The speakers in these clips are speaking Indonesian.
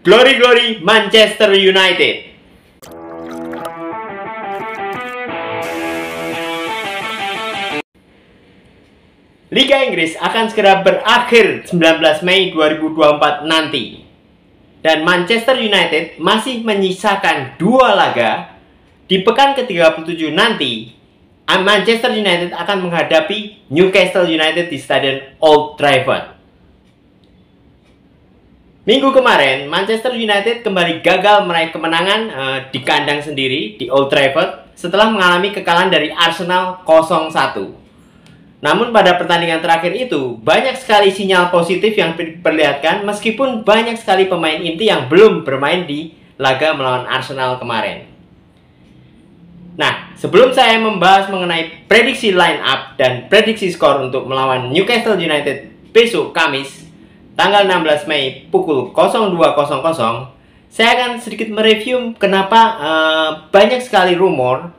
Glory Glory Manchester United. Liga Inggris akan segera berakhir 19 Mei 2024 nanti. Dan Manchester United masih menyisakan 2 laga. Di pekan ke-37 nanti, Manchester United akan menghadapi Newcastle United di Stadion Old Trafford. Minggu kemarin, Manchester United kembali gagal meraih kemenangan di kandang sendiri di Old Trafford setelah mengalami kekalahan dari Arsenal 0-1. Namun pada pertandingan terakhir itu, banyak sekali sinyal positif yang diperlihatkan meskipun banyak sekali pemain inti yang belum bermain di laga melawan Arsenal kemarin. Nah, sebelum saya membahas mengenai prediksi line up dan prediksi skor untuk melawan Newcastle United besok Kamis, tanggal 16 Mei pukul 02.00, saya akan sedikit mereview kenapa banyak sekali rumor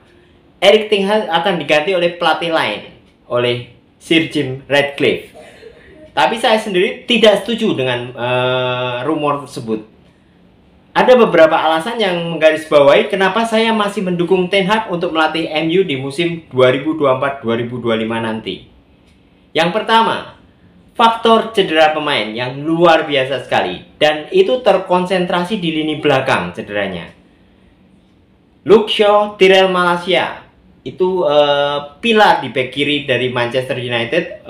Erik ten Hag akan diganti oleh pelatih lain, oleh Sir Jim Ratcliffe. Tapi saya sendiri tidak setuju dengan rumor tersebut. Ada beberapa alasan yang menggarisbawahi kenapa saya masih mendukung Ten Hag untuk melatih MU di musim 2024-2025 nanti. Yang pertama, faktor cedera pemain yang luar biasa sekali, dan itu terkonsentrasi di lini belakang cederanya. Luke Shaw, Tyrell Malacia itu pilar di bek kiri dari Manchester United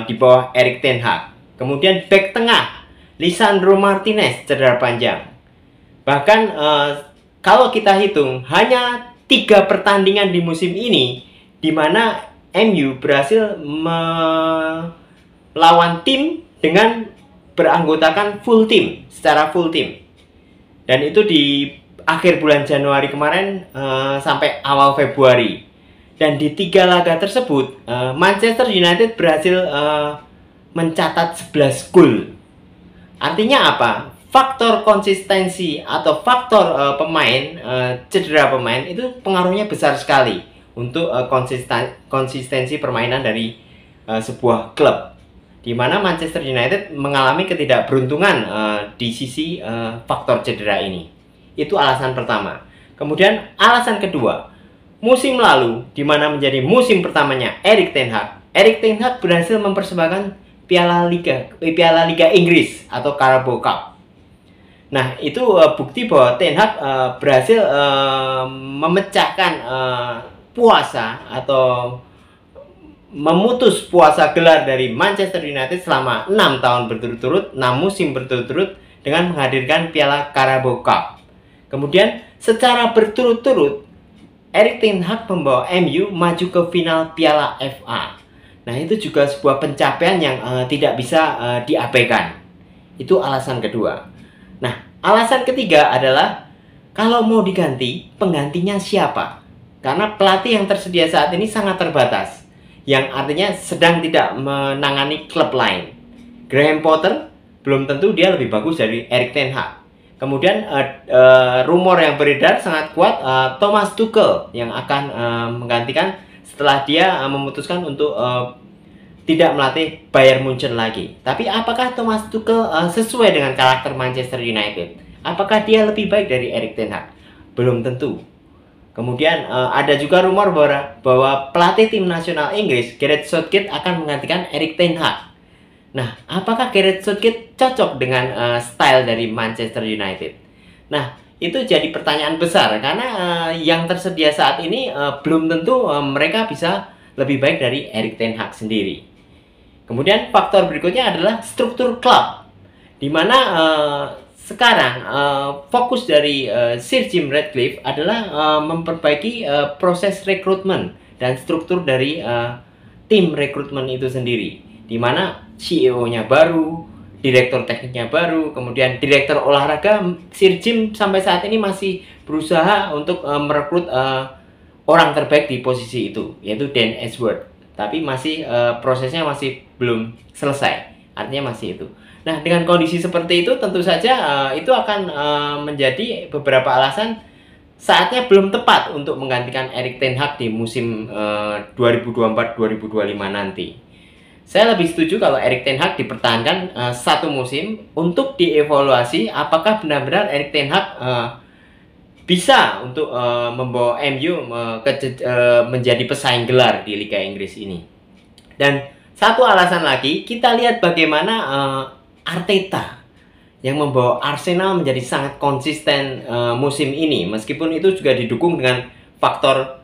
di bawah Erik ten Hag. Kemudian bek tengah Lisandro Martinez cedera panjang. Bahkan kalau kita hitung hanya 3 pertandingan di musim ini di mana MU berhasil lawan tim dengan beranggotakan full team, secara full team. Dan itu di akhir bulan Januari kemarin sampai awal Februari. Dan di 3 laga tersebut Manchester United berhasil mencatat 11 gol. Artinya apa? Faktor konsistensi atau faktor pemain, cedera pemain itu pengaruhnya besar sekali untuk konsistensi permainan dari sebuah klub, di mana Manchester United mengalami ketidakberuntungan di sisi faktor cedera ini. Itu alasan pertama. Kemudian alasan kedua, musim lalu di mana menjadi musim pertamanya Erik ten Hag berhasil mempersembahkan Piala Liga Inggris atau Carabao Cup. Nah, itu bukti bahwa Ten Hag berhasil memecahkan puasa atau memutus puasa gelar dari Manchester United selama 6 tahun berturut-turut, 6 musim berturut-turut dengan menghadirkan Piala Carabao Cup. Kemudian secara berturut-turut Erik ten Hag membawa MU maju ke final Piala FA. Nah, itu juga sebuah pencapaian yang tidak bisa diabaikan. Itu alasan kedua. Nah, alasan ketiga adalah kalau mau diganti, penggantinya siapa? Karena pelatih yang tersedia saat ini sangat terbatas, yang artinya sedang tidak menangani klub lain. Graham Potter belum tentu dia lebih bagus dari Erik ten Hag. Kemudian rumor yang beredar sangat kuat Thomas Tuchel yang akan menggantikan setelah dia memutuskan untuk tidak melatih Bayern Munchen lagi. Tapi apakah Thomas Tuchel sesuai dengan karakter Manchester United? Apakah dia lebih baik dari Erik ten Hag? Belum tentu. Kemudian ada juga rumor bahwa pelatih tim nasional Inggris Gareth Southgate akan menggantikan Erik ten Hag. Nah, apakah Gareth Southgate cocok dengan style dari Manchester United? Nah, itu jadi pertanyaan besar karena yang tersedia saat ini belum tentu mereka bisa lebih baik dari Erik ten Hag sendiri. Kemudian faktor berikutnya adalah struktur klub, di mana sekarang fokus dari Sir Jim Ratcliffe adalah memperbaiki proses rekrutmen dan struktur dari tim rekrutmen itu sendiri, di mana CEO-nya baru, direktur tekniknya baru, kemudian direktur olahraga. Sir Jim sampai saat ini masih berusaha untuk merekrut orang terbaik di posisi itu, yaitu Dan Ashworth. Tapi masih prosesnya masih belum selesai, artinya masih itu. Nah, dengan kondisi seperti itu tentu saja itu akan menjadi beberapa alasan saatnya belum tepat untuk menggantikan Erik ten Hag di musim 2024-2025 nanti. Saya lebih setuju kalau Erik ten Hag dipertahankan satu musim untuk dievaluasi apakah benar-benar Erik ten Hag bisa untuk membawa MU menjadi pesaing gelar di Liga Inggris ini. Dan satu alasan lagi, kita lihat bagaimana Arteta yang membawa Arsenal menjadi sangat konsisten musim ini, meskipun itu juga didukung dengan faktor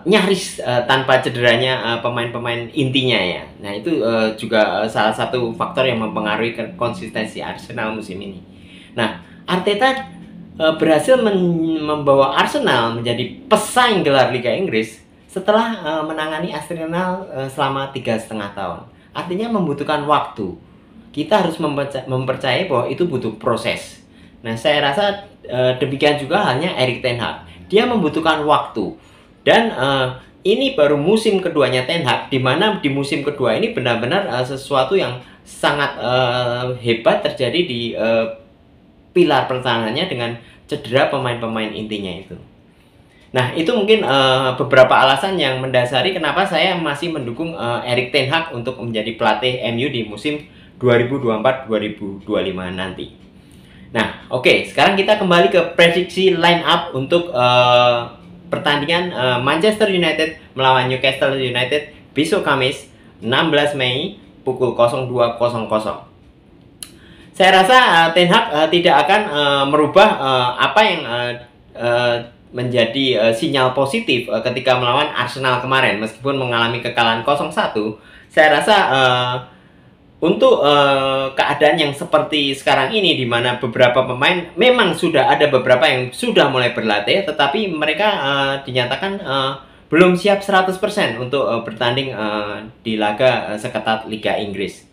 nyaris tanpa cederanya pemain-pemain intinya ya. Nah itu juga salah satu faktor yang mempengaruhi konsistensi Arsenal musim ini. Nah Arteta berhasil membawa Arsenal menjadi pesaing gelar Liga Inggris setelah menangani Arsenal selama 3,5 tahun. Artinya membutuhkan waktu. Kita harus mempercayai bahwa itu butuh proses. Nah saya rasa demikian juga halnya Erik ten Hag. Dia membutuhkan waktu. Dan ini baru musim keduanya ten Hag, di mana di musim kedua ini benar-benar sesuatu yang sangat hebat terjadi di pilar pertahanannya dengan cedera pemain-pemain intinya itu. Nah itu mungkin beberapa alasan yang mendasari kenapa saya masih mendukung Erik ten Hag untuk menjadi pelatih MU di musim 2024-2025 nanti. Nah oke, sekarang kita kembali ke prediksi line up untuk pertandingan Manchester United melawan Newcastle United besok Kamis 16 Mei pukul 02.00. Saya rasa ten Hag tidak akan merubah apa yang menjadi sinyal positif ketika melawan Arsenal kemarin. Meskipun mengalami kekalahan 0-1, saya rasa untuk keadaan yang seperti sekarang ini, di mana beberapa pemain memang sudah ada beberapa yang sudah mulai berlatih, tetapi mereka dinyatakan belum siap 100% untuk bertanding di laga seketat Liga Inggris.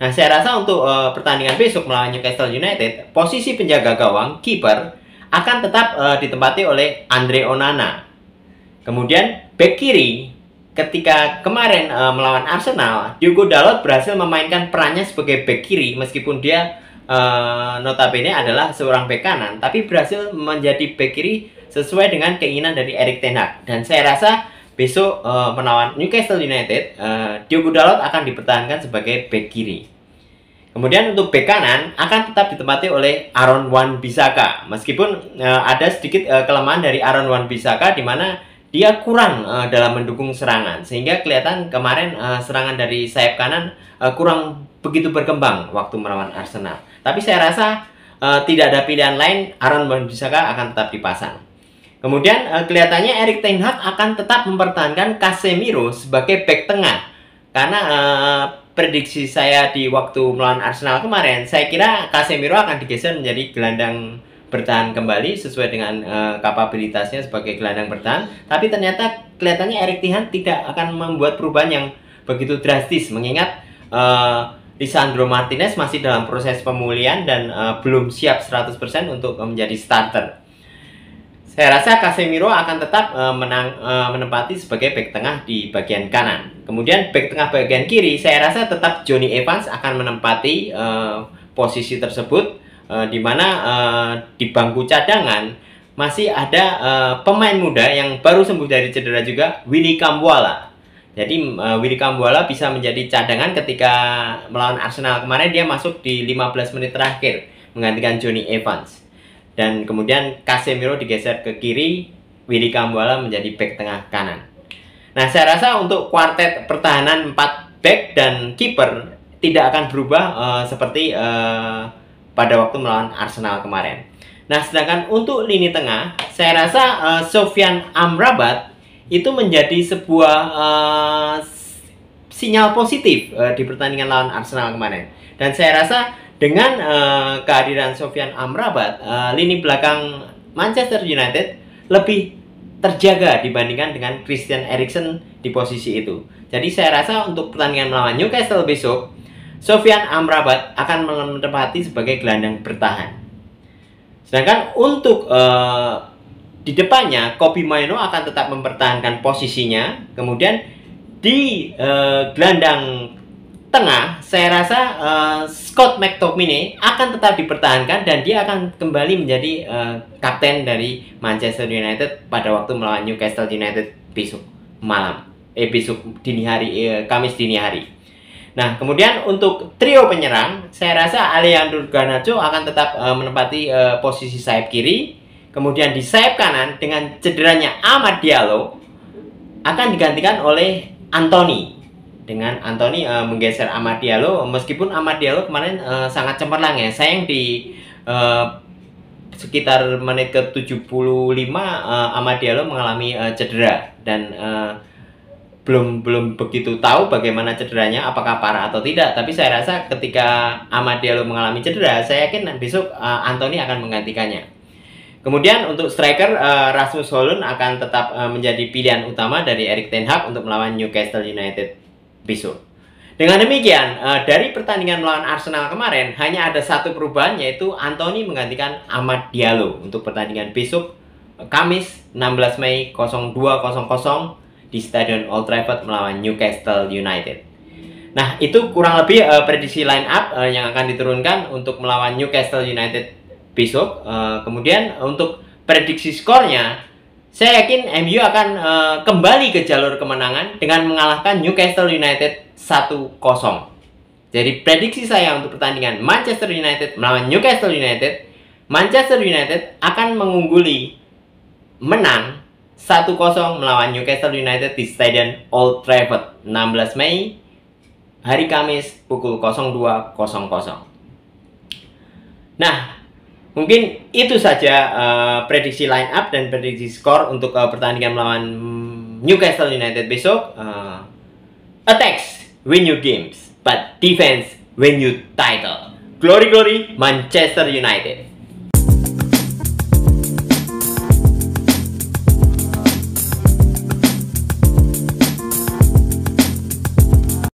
Nah, saya rasa untuk pertandingan besok melawan Newcastle United, posisi penjaga gawang, kiper, akan tetap ditempati oleh Andre Onana. Kemudian bek kiri, ketika kemarin melawan Arsenal, Diogo Dalot berhasil memainkan perannya sebagai bek kiri, meskipun dia notabene adalah seorang bek kanan, tapi berhasil menjadi bek kiri sesuai dengan keinginan dari Erik ten Hag. Dan saya rasa besok melawan Newcastle United, Diogo Dalot akan dipertahankan sebagai bek kiri. Kemudian untuk bek kanan akan tetap ditempati oleh Aaron Wan-Bissaka, meskipun ada sedikit kelemahan dari Aaron Wan-Bissaka di mana dia kurang dalam mendukung serangan, sehingga kelihatan kemarin serangan dari sayap kanan kurang begitu berkembang waktu melawan Arsenal. Tapi saya rasa tidak ada pilihan lain, Aaron Wan-Bissaka akan tetap dipasang. Kemudian kelihatannya Erik ten Hag akan tetap mempertahankan Casemiro sebagai bek tengah, karena prediksi saya di waktu melawan Arsenal kemarin, saya kira Casemiro akan digeser menjadi gelandang bertahan kembali sesuai dengan kapabilitasnya sebagai gelandang bertahan. Tapi ternyata kelihatannya Erik ten Hag tidak akan membuat perubahan yang begitu drastis, mengingat Lisandro Martinez masih dalam proses pemulihan dan belum siap 100% untuk menjadi starter. Saya rasa Casemiro akan tetap menempati sebagai bek tengah di bagian kanan. Kemudian bek tengah bagian kiri, saya rasa tetap Jonny Evans akan menempati posisi tersebut, di mana di bangku cadangan masih ada pemain muda yang baru sembuh dari cedera juga, Willy Kambuala. Jadi Willy Kambuala bisa menjadi cadangan ketika melawan Arsenal kemarin, dia masuk di 15 menit terakhir menggantikan Jonny Evans. Dan kemudian Casemiro digeser ke kiri, Willy Kambuala menjadi bek tengah kanan. Nah, saya rasa untuk kuartet pertahanan 4 bek dan kiper tidak akan berubah seperti pada waktu melawan Arsenal kemarin. Nah, sedangkan untuk lini tengah, saya rasa Sofyan Amrabat itu menjadi sebuah sinyal positif di pertandingan lawan Arsenal kemarin. Dan saya rasa dengan kehadiran Sofyan Amrabat, lini belakang Manchester United lebih terjaga dibandingkan dengan Christian Eriksen di posisi itu. Jadi saya rasa untuk pertandingan melawan Newcastle besok, Sofyan Amrabat akan menempati sebagai gelandang bertahan. Sedangkan untuk di depannya, Kobbie Mainoo akan tetap mempertahankan posisinya. Kemudian di gelandang tengah, saya rasa Scott McTominay akan tetap dipertahankan dan dia akan kembali menjadi kapten dari Manchester United pada waktu melawan Newcastle United besok malam, besok dini hari, Kamis dini hari. Nah, kemudian untuk trio penyerang, saya rasa Alejandro Garnacho akan tetap menempati posisi sayap kiri. Kemudian di sayap kanan dengan cederanya Amad Diallo akan digantikan oleh Anthony. Dengan Anthony menggeser Amad Diallo, meskipun Amad Diallo kemarin sangat cemerlang ya. Sayang di sekitar menit ke-75 Amad Diallo mengalami cedera dan belum begitu tahu bagaimana cederanya, apakah parah atau tidak. Tapi saya rasa ketika Amad Diallo mengalami cedera, saya yakin besok Anthony akan menggantikannya. Kemudian untuk striker, Rasmus Højlund akan tetap menjadi pilihan utama dari Erik ten Hag untuk melawan Newcastle United besok. Dengan demikian, dari pertandingan melawan Arsenal kemarin hanya ada satu perubahan, yaitu Anthony menggantikan Amad Diallo untuk pertandingan besok Kamis 16 Mei 02.00 di Stadion Old Trafford melawan Newcastle United. Nah, itu kurang lebih prediksi line up yang akan diturunkan untuk melawan Newcastle United besok. Kemudian untuk prediksi skornya, saya yakin MU akan kembali ke jalur kemenangan dengan mengalahkan Newcastle United 1-0. Jadi prediksi saya untuk pertandingan Manchester United melawan Newcastle United, Manchester United akan mengungguli menang 1-0 melawan Newcastle United di Stadion Old Trafford 16 Mei hari Kamis pukul 02.00. Nah, mungkin itu saja prediksi line up dan prediksi skor untuk pertandingan melawan Newcastle United besok. Attacks win you games, but defense win you title. Glory glory Manchester United.